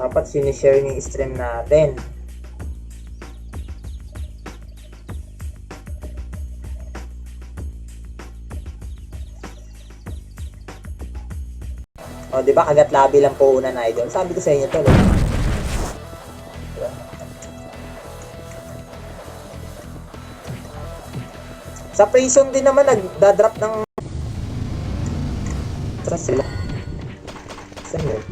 Dapat sinishare yung stream natin. O, di ba kagat labi lang po una na idol? Sabi ko sa inyo to, no? Diba? Sa prison din naman nagda-drop ng trust sila. Saan yun?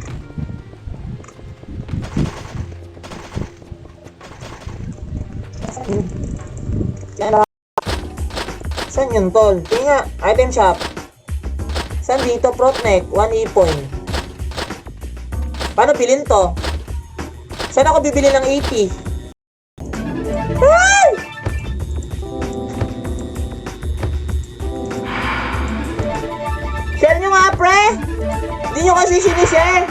Saan yun, tol? Tingnan nga, item shop. Saan dito? Protneck, 1 e-point. Paano bilhin to? Saan ako bibili ng 80? Ay! Share nyo nga, pre! Hindi nyo kasi sinishare!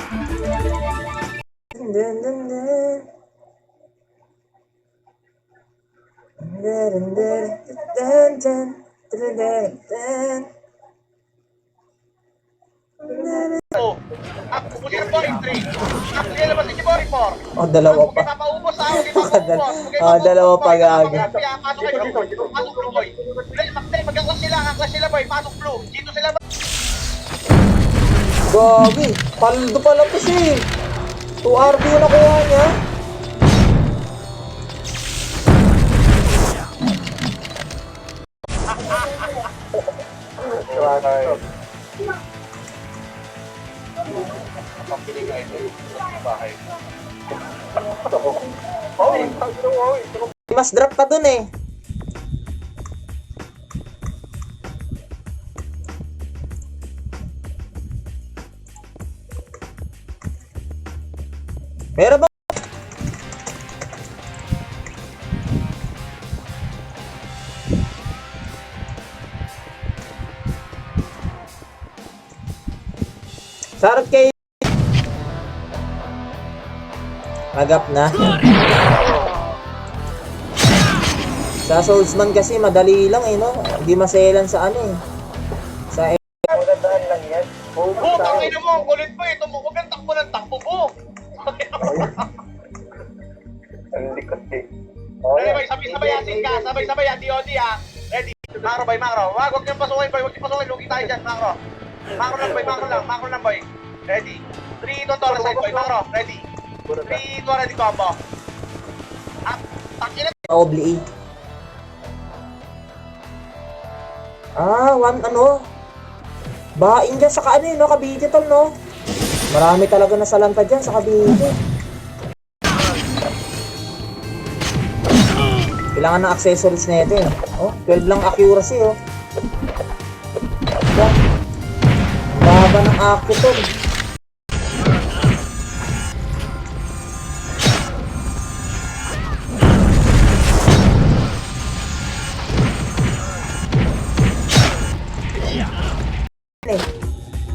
Pupusin po yung 3. Actually, naman si Bori 4. Oh, dalawa pa. Papaubos ako, di papaubos. Dalawa pa gagi. Pasok kayo, pasok blue boy. Mag-angkas sila boy, pasok blue. Dito sila ba? Gagi, paldo pala to siya. 2RB yung nakuha niya. Mas drop pa dun eh. Meron ba? Sarap kay agap na. Sa Soulsman kasi madali lang eh, no? Hindi maselan sa ano eh. Sa Magandaan lang yan. Tangina mo, ang kulit mo eh. Huwag kang takbo ng takbo po. Ang likot eh. Anyway, sabay-sabay asin ka. Sabay-sabay yan, DOD ah. Ready? Macro boy, macro. Wag niyong pasukin boy. Huwag niyong pasukin. Lugi tayo dyan, macro. Macro lang boy, macro lang boy. Ready? 3, 2, to side boy, macro. Ready? 3, 2, ready combo. Ah, takina. Obli. One ano? Bain dyan sa ano eh, no? Cavite tol, no? Marami talaga nasalanta dyan sa Cavite. Kailangan ng accessories na ito eh. Oh, 12 lang accuracy, oh. Diba? Baba ng accu tol.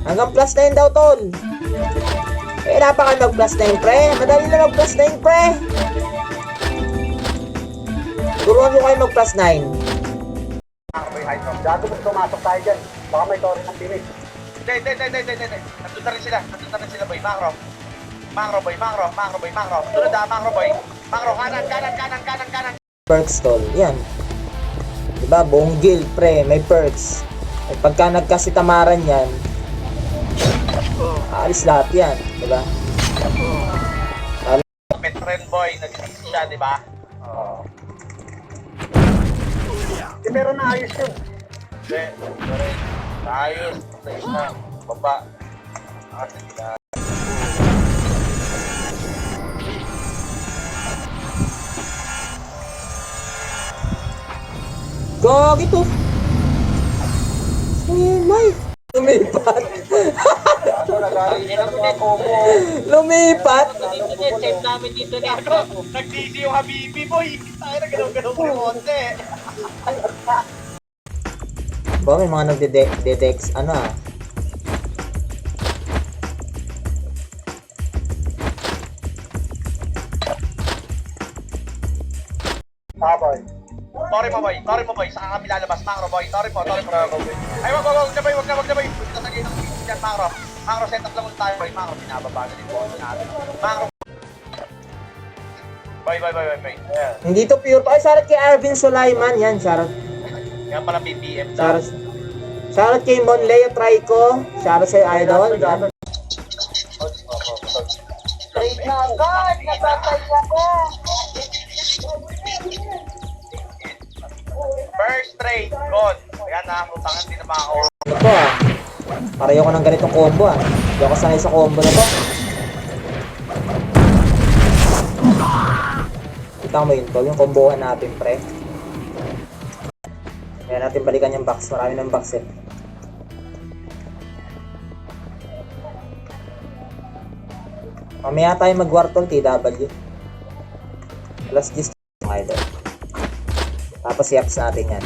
Hanggang plus 9 daw tol. Napaka mag plus 9 pre. Madali na mag plus 9 pre. Turuan mo kayo mag plus 9. Gago mo pumasok tayo dyan. Baka may tori ng pinis. Hindi. Nandun na rin sila boy, macro. Macro boy. Tulad ah, macro boy. Macro, kanan. Perks tol. Yan. Diba? Buong guild pre. May perks. At pagka nagkasitamaran yan, aalis lahat yan. Diba? Petren boy, nag-release siya, di ba? Pero naayos yun. Hindi, ayos. Ayos na. Baba. Gagi to. May lumipat. Lumipat. Save namin dito ni Agro. Nag-DC yung Habibi boy. Tayo na gano'n ko yung konti. Ba may mga nagde-dex ano ah. Boy. Sorry mo boy. Saka kami lalabas, macro boy. Sorry po. Ay, wag na boy. Tatagay ng pinis dyan, macro. Macro, set up lang ulit tayo boy. Macro, binababagal yung ball natin. Macro. Boy. Ayan. Hindi to pure to. Ay, shoutout kay Arvin Sulaiman. Yan, shoutout. Yan pala PPM daw. Shoutout kay Monleo Trico. Shoutout sa'yo, idol. Yan. Trade na agad, natatay ako. First trade, gone. Ayan na, utangan din na mga ako. Ano to ah? Pareho ko ng ganitong combo ah. Hindi ako sanay sa combo na to. Kita mo yun to, yung combohan natin pre. Kaya natin balikan yung box. Marami ng box eh. Mamaya tayo mag-wartol TW. Alas 10 mga idol. Tapos i-ups natin yan.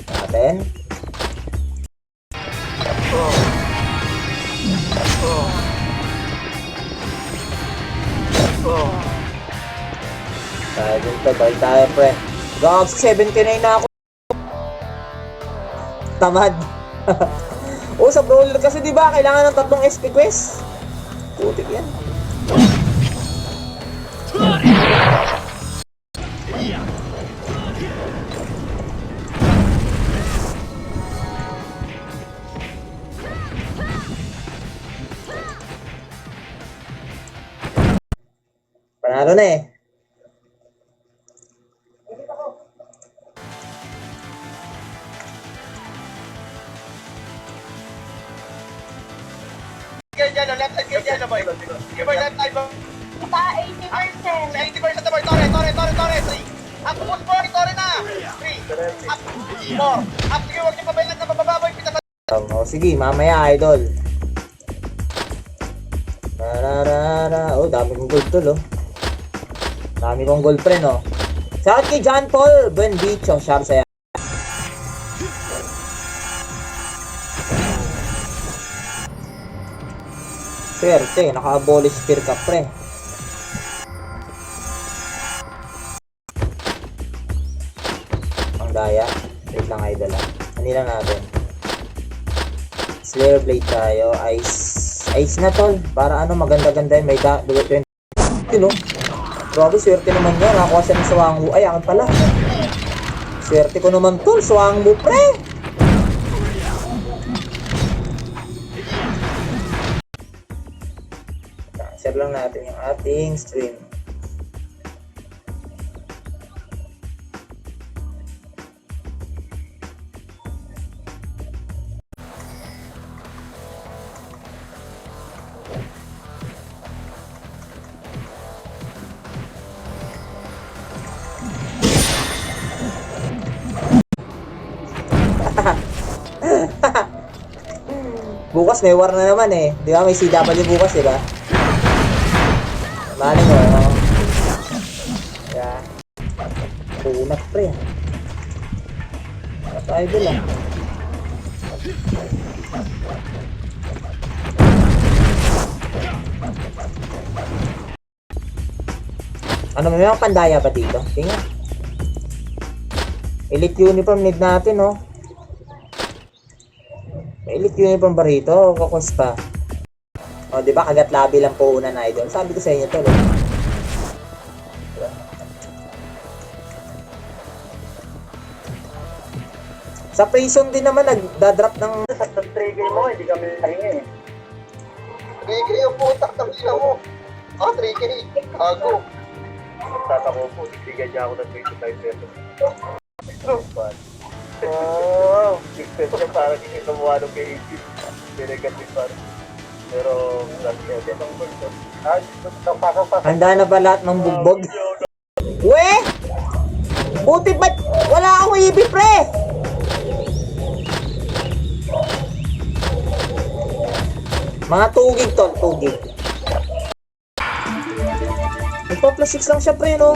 Natin. Tayo dito, balik tayo pre. Gogs, 79 na ako. Tamad. Oh, sa brawler kasi di ba kailangan ng 3 SP quest. Putik yan. Panalo na eh. Left side kayo dyan, boy. Sige boy, left side boy. Kita 80%. Sa 80% na boy, Tore. 3. Up, push boy, Tore na. 3. Up, 4. Up, sige, huwag niyo pabaylan na bababa boy. Pita pa. Oh, sige, mamaya idol. Tararara. Oh, dami kong gold tol, oh. Dami kong gold pre, no. Shout kay John Paul Bendicho, shout sa'yo. Swerte, naka-abolish spear ka pre. Ang daya. Wait lang idol ah. Kanila natin. Slayer blade tayo. Ice na tol. Para ano maganda-ganda yun. May 20. No? Grabe, swerte naman yan. Nakakuha siya ng Swangwu. Ay, akin pala. Swerte ko naman tol. Swangwu pre. Share lang natin yung ating stream. Bukas may war na naman eh. Di ba may CW bukas, di ba? Mali mo. Yeah. Punat pre. Tayo lang. Ano, may mga pandaya ba dito? Tingnan. Elite uniform need natin, no? May elite uniform ba rito? Kakos pa. O, di ba? Kagat labi lang po una na idol. Sabi ko sa inyo to, diba? Sa prison din naman, nagdadrop ng... Sa trigger mo, hindi kami pahinga eh. Trigger yung putak ng ina mo. Ah, trigger eh. Gago. Tatako po, bigyan niya ako ng 25 pesos. Oh, expense niya parang hindi kumuha nung kay Egypt. Negative parang. Pero, last year, itong person. Pasok. Handa na ba lahat ng bugbog? We! Puti ba't wala akong ibi, pre? Mga 2 gig tol, 2 gig. Ito, plus 6 lang siya, pre, no?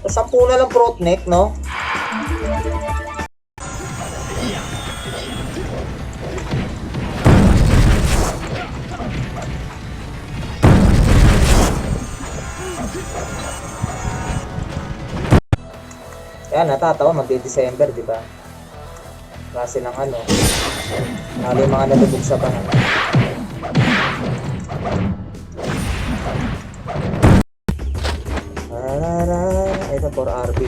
Tapos 10 na lang throat neck, no? Kaya natatawa, magde-December, di ba? Klase ng ano. Lalo yung mga nalubog sa bahay. Ito 4RB.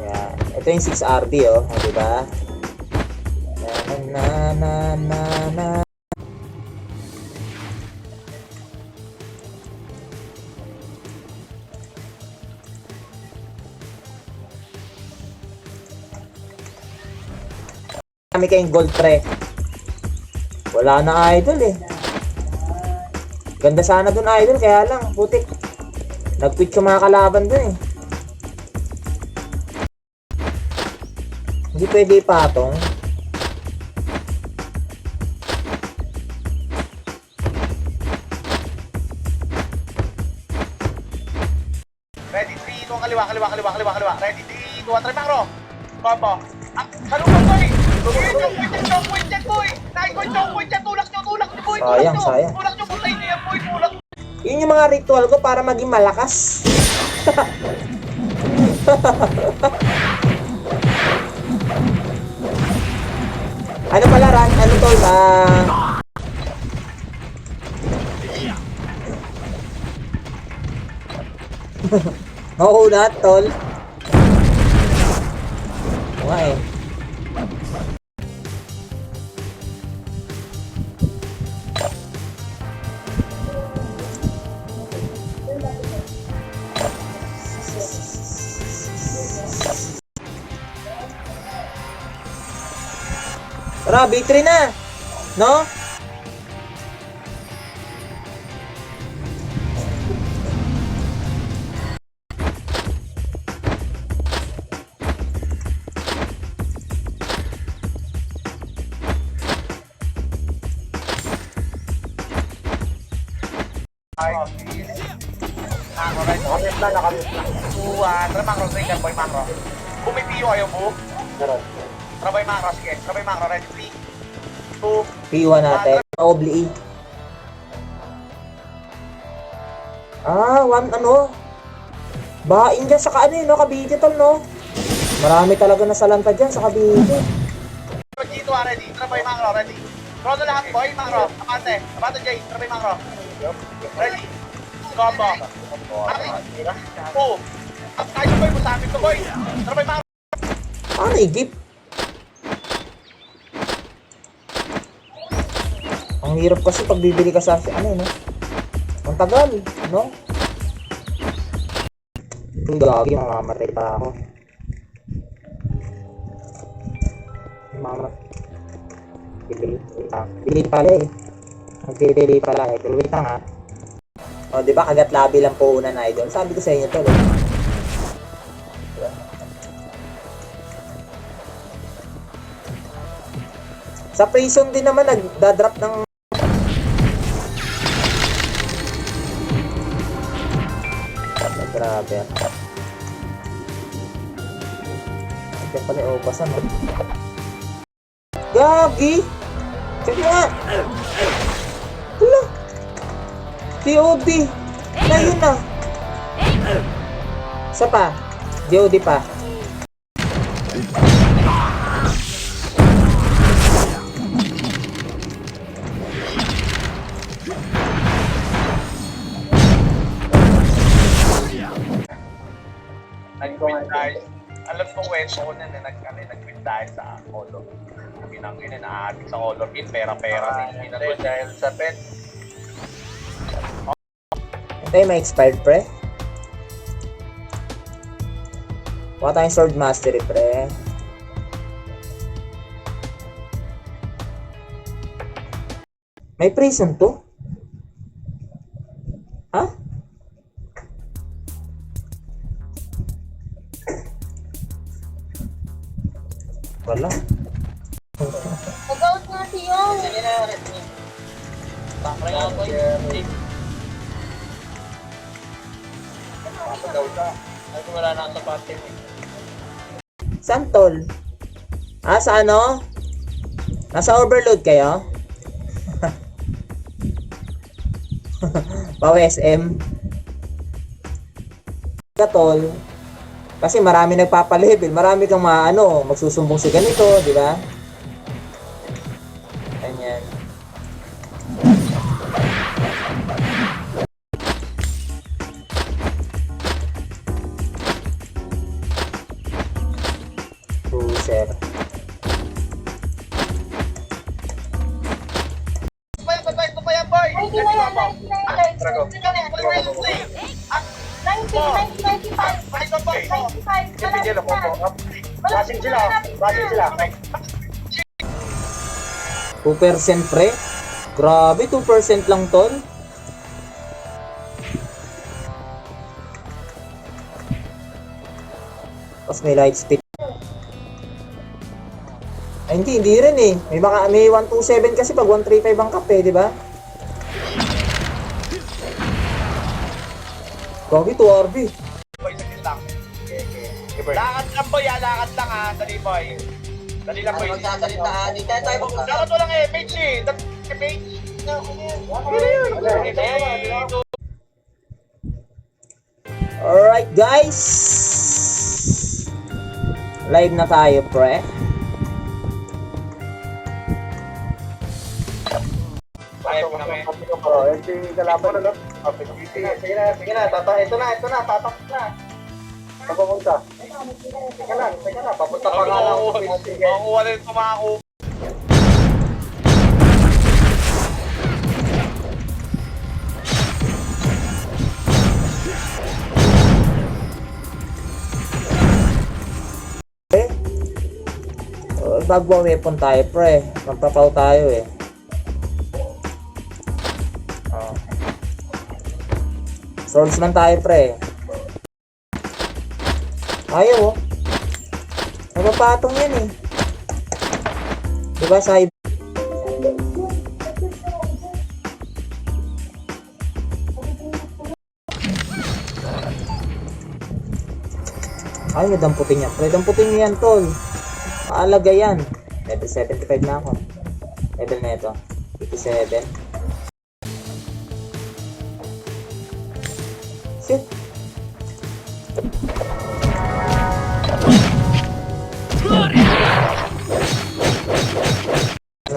Ayan. Ito yung 6RB oh. O, diba? Na. Kami kayong gold pre. Wala na idol eh. Ganda sana dun idol, kaya lang putik. Nag-quit yung mga kalaban dun eh. Hindi pwede ipatong. Ready, 3, 2, kaliwa. Ready, 3, 2, 1, macro. Combo. Salubog, boy! Choke point yan, boy! Nice one, choke point yan! Tulak nyo, boy! Sayang. Tulak nyo, putay niya, boy! Tulak! Yun yung mga ritual ko para maging malakas. Ano pala Ran? Ano tol? Mauna tol. Oo eh. Tara, victory na! No? Nakamit na. Tara, macro, straight yan, boy, macro. Bumitiyo kayo, bu. Trabay macro, sige. Trabay macro, ready, 3, 2, P1 natin. Obli. One ano? Bain dyan sa ano no? Cavite tol no? Marami talaga nasalanta dyan sa Cavite. Dito, ready. Trabay macro, ready. Draw na lahat, boy, macro. Abante, Jay. Trabay macro. Ready. Combo. Oh. At tayo, boy, musapit ko, boy. Trabay macro. Ano igip? Ang hirap kasi pag bibili ka sa ano no? Ang tagal, no? Uy, gagi, mamamatay pa ako. Bili pala eh. Nagbibili pala eh. Pero wait lang ha. O, di ba kagat labi lang po una na idol? Sabi ko sa inyo to, eh. Sa prison din naman nagdadrop ng grabe. Diyan pala yung obasan mo. Gagi! Check mo nga! Wala! DOD! Ngayon na! Isa pa! DOD pa! Nag-quit tayo. Alam ko kwento ko na nag-quit tayo sa color. Pinangin na naadik sa color. Pera-pera. Hindi dahil sa pet. Ito yung may expired pre. Wala tayong sword mastery pre. May prison to? Ha? Wala. Mag-out nga si Yung. Saan tol? Sa ano? Nasa overload kayo? Pao SM. Tol. Kasi marami nagpapalevel, marami kang magsusumbong sa ganito, di ba? Ganyan. Cruiser. Ito pa yan, boy! 90 na yan, 90 na yan. 90, 95, 95, Bigyan ako po. Basing sila. 2% pre? Grabe, 2% lang tol. Tapos may light speed. Ay, hindi rin eh. May 127 kasi pag 135 ang kape, di ba? Gagi, 2RB. Boy, saglit lang. Lakad lang, boy, lakad lang, Dali, boy. Dali lang, boy. Di tayo tayo mag Dapat walang MH, eh. Dapat MH. Alright guys. Live na tayo pre. Ayaw ko na, men. Ito yung kalaban na. Sige na. Ito na. Tatak na. Papunta. Sige na. Papunta pa nga lang. Makukuha rin ito, makakuha. Magwa-weapon tayo pre. Magpapaw tayo eh. Swordsman tayo pre. Ayaw oh. Napapatong yan eh. Diba side? Ay, may damputin niya. Pre, damputin niya yan tol. Maalaga yan. Level 75 na ako. Level na ito. 87. Shit.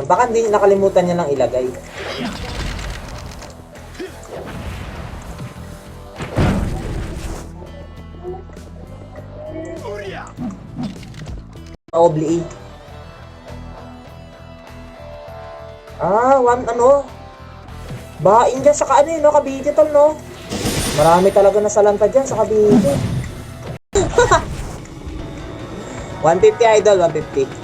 Baka hindi nakalimutan niya lang ilagay. Obli. Bain dyan sa kaano no, Cavite tol no. Marami talaga nasalanta dyan sa Cavite. 150 idol, 150.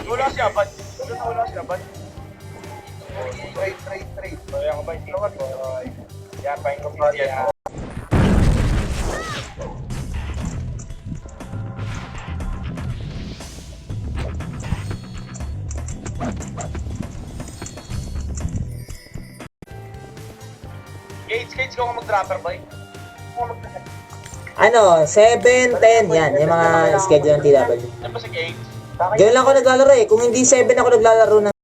Wala siya, bad. Wala siya, bad. Trade. Kaya ko ba, hindi ko. Yan, pahin ko pa yan. Gage ko mag-dropper, boy. 7, 10, yan. Yung mga schedule ng TW. Yan ba si Gage? Ganyan lang ako naglalaro eh. Kung hindi 7 ako naglalaro ng...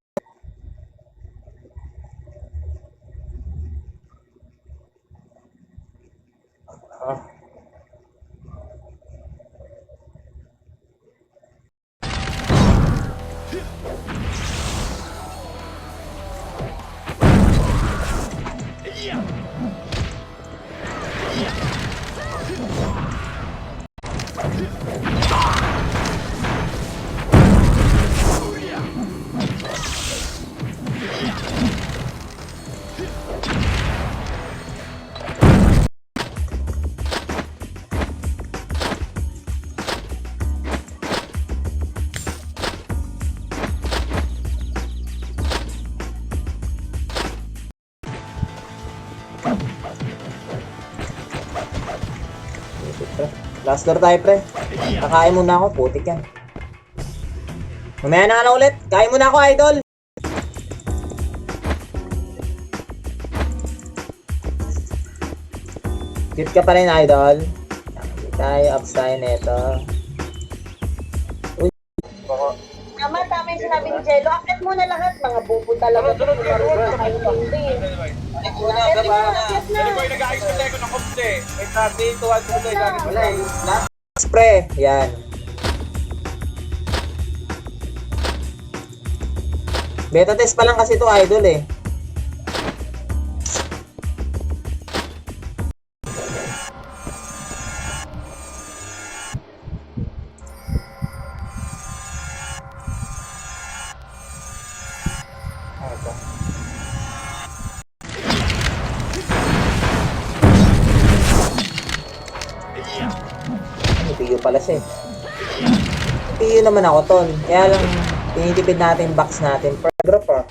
Last door tayo, pre. Kakain muna ako, putik yan. Mamaya na ulit. Kain muna ako, idol. Cute ka pa rin, idol. Hindi tayo, ups tayo neto. Tama, tama yung sinabi ni Jello. Akit mo na lahat. Mga bubo talaga. Sunod, Kayo hindi. Balik muna, balik muna. Dali ko yung nag-ayos ko tayo ng kumple. May 30 to 1 to tayo gamit. Wala eh. Lahat. Spray, yan. Beta test pa lang kasi to idol eh. Piyo pala siya eh. Piyo naman ako tol. Kaya lang tinitipid natin yung box natin. Per drop ah.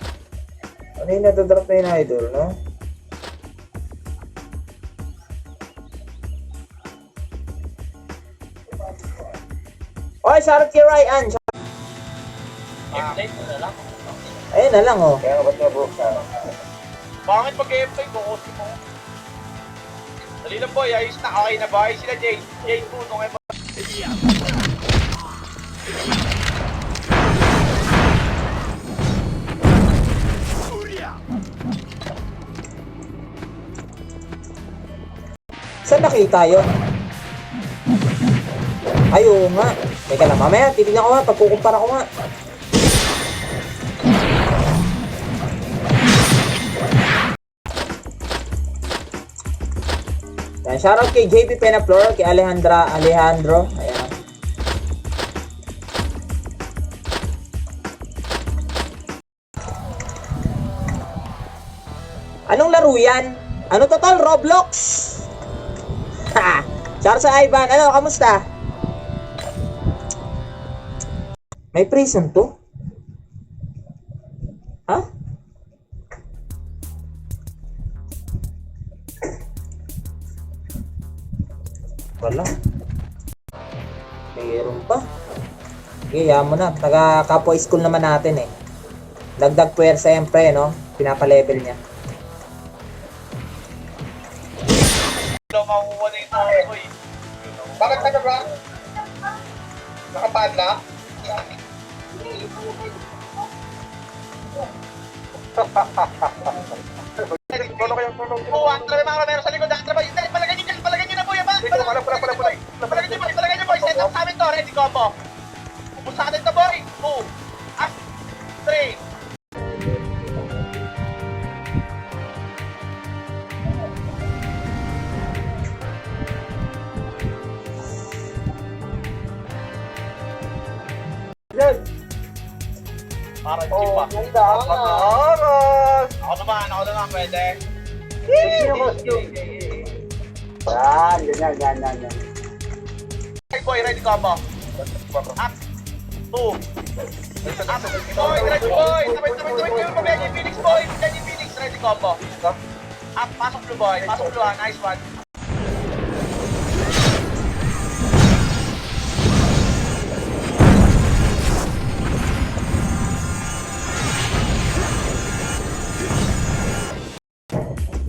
Ano yung nadadrop na yun idol, no? Oy, shoutout kay Ryan. Ayun na lang oh. Kaya ba't niya bro? Bakit pag-gameplay ko? Kasi mo. Dali lang boy, ayos na. Okay na ba? Ayos sila Jade. Jade po, nung Saan nakita yun? Ay, oo nga. Teka lang, mamaya, titignan ko nga, pagkukumpara ko nga. Yan, shoutout kay JP Penaflor, kay Alejandro. Ayan. Anong laro yan? Ano to tol? Roblox? Ha! Shoutout sa Ivan. Ano, kamusta? May prison to? Ha? Wala. Mayroon pa. Okay, yaman mo na. Taga-kapwa school naman natin eh. Dagdag puwer siyempre, no? Pinapalevel niya. daw makukuha na yung tao ko eh. Bakit taga bro? Nakapadla? Oo, ang trabe mga meron sa likod. Ang trabe. Palagay niyo na po yan. Palagay niyo boy. Set up sa amin to. Ready combo. Pupusa natin to boy. 2. Up. 3. Yan! Para Oh, chip pa. ganda angas! Ako naman, pwede. Sige yung costume. Yan, ganyan. Okay boy, ready combo. Up. 2. Up. Boy, ready boy. Sabay kayo. Pabigyan yung Phoenix boy. Pabigyan yung Phoenix. Ready combo. Up. Pasok blue boy. Pasok blue ha. Nice one.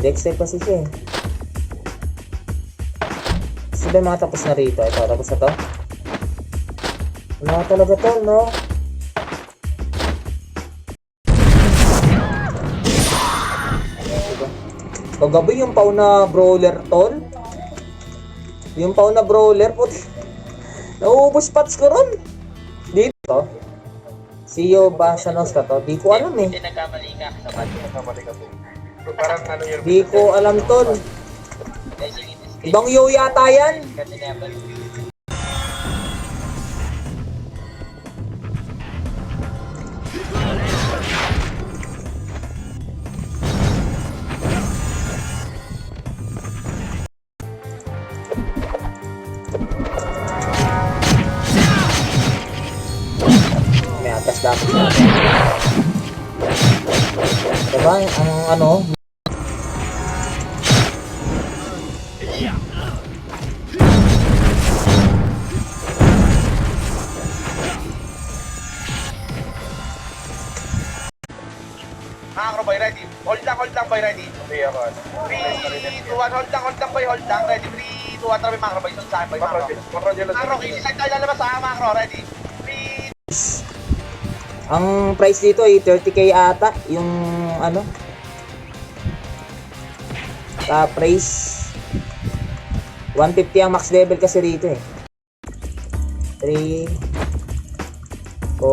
Dexter kasi siya eh. Kasi ba yung mga tapos na rito? Ito, tapos na to? Wala talaga to, no? Kagabi yung pau na brawler, tol. Yung pau na brawler, puti. Nauubos pots ko ron. Dito. Siyo ba sa nos ka to? Di ko alam eh. Nagkamali ka sa Kamali ka po. So, parang ano yun? Di ko alam, tol. Ibang yo yata yan. May atas dapat siya. Diba, ang ano, Macro boy, ready. Hold lang boy, ready. 3, 2, 1, hold lang boy, hold lang, ready. 3, 2, 1, tara macro boy, sun saan boy, macro. Macro, easy side tayo lalabas ha, macro, ready. 3, Ang price dito ay 30k ata yung ano. Price 150 ang max level kasi rito eh. 3 4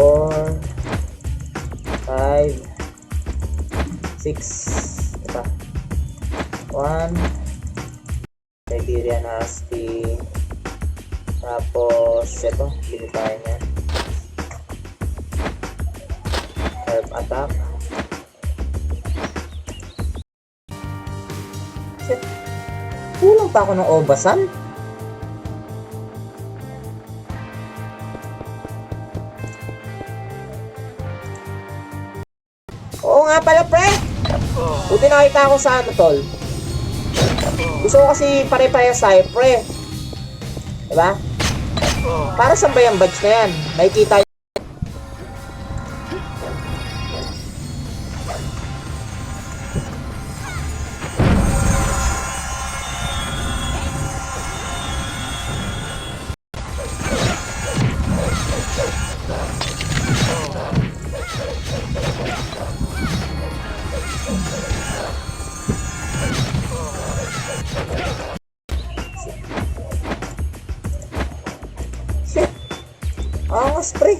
5 6 ito 1 Siberian Husky, tapos ito bili tayo niya Herb Attack. Shit, kulang pa ako ng Obasan. Oo nga pala, pre. Buti nakita ako sa ano, tol. Gusto ko kasi pare-parehas tayo, pre. Diba? Para saan ba yung badge na yan? Nakikita nyo. Shit. Angas, pre.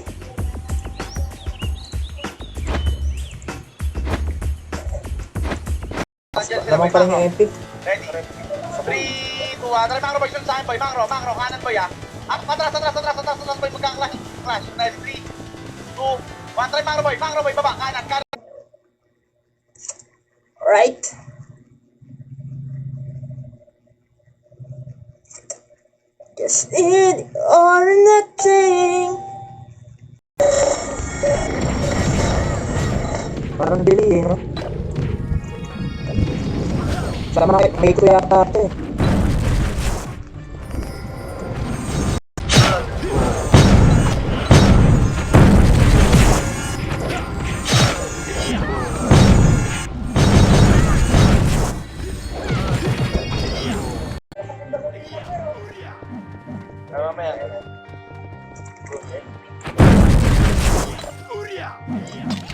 Naman pala yung MP. ready. 3, 2, 1, tara macro boy, sun saan boy, macro, kanan boy ha. Atras boy, magka-clash. Ready, 3, 2, 1, tara macro boy, baba, kanan. Right. Just it or nothing. Parang dili eh, no? Sama may ko yata ito eh.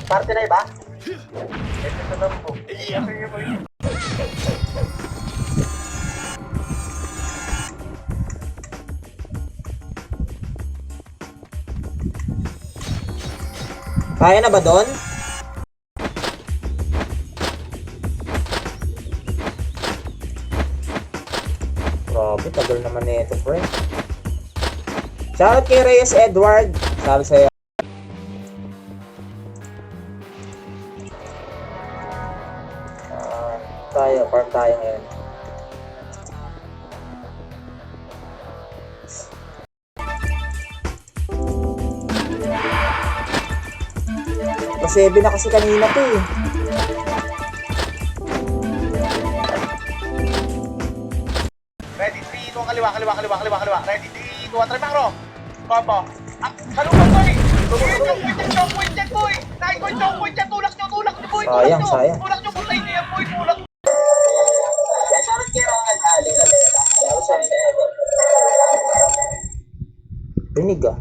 Parte na iba? Kaya na ba doon? Grabe, tagal naman nito, pre. Shoutout kay Reyes Edward. Sabi sa'yo. Farm tayo ngayon. Kasi 7 na kasi kanina to eh. Ready, 3, 2, kaliwa. Ready, 3, 2, 1, tara macro. Combo. Salubong boy. Choke point yan boy. Nice boy, choke point yan. Tulak nyo boy. Sayang. Tulak nyo putay niya boy, tulak. Rinig ah.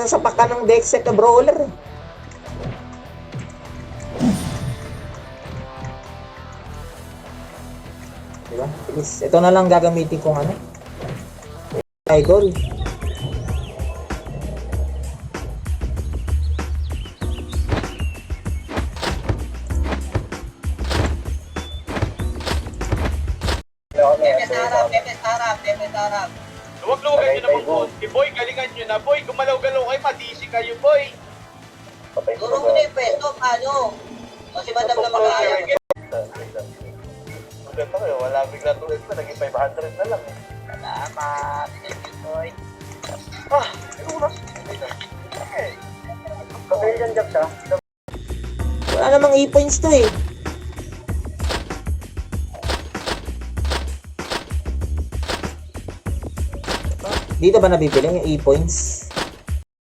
Sa paka ng Dexet na brawler eh. Diba? Bilis. Ito na lang gagamitin kong ano. Idol. Pepe Tarap. Luwag-luwagan nyo naman po. Boy, galingan nyo na. Boy, gumalaw-galaw kayo, madisi kayo, boy. Turo mo na yung pwesto, paano? Kasi madam na mag-aayam. Maganda kayo, wala bigla tulad ko, naging 500 na lang. Salamat. Thank you, boy. Oras. Okay. Pavilion job siya. Wala namang e-points to eh. Dito ba nabibili yung e-points?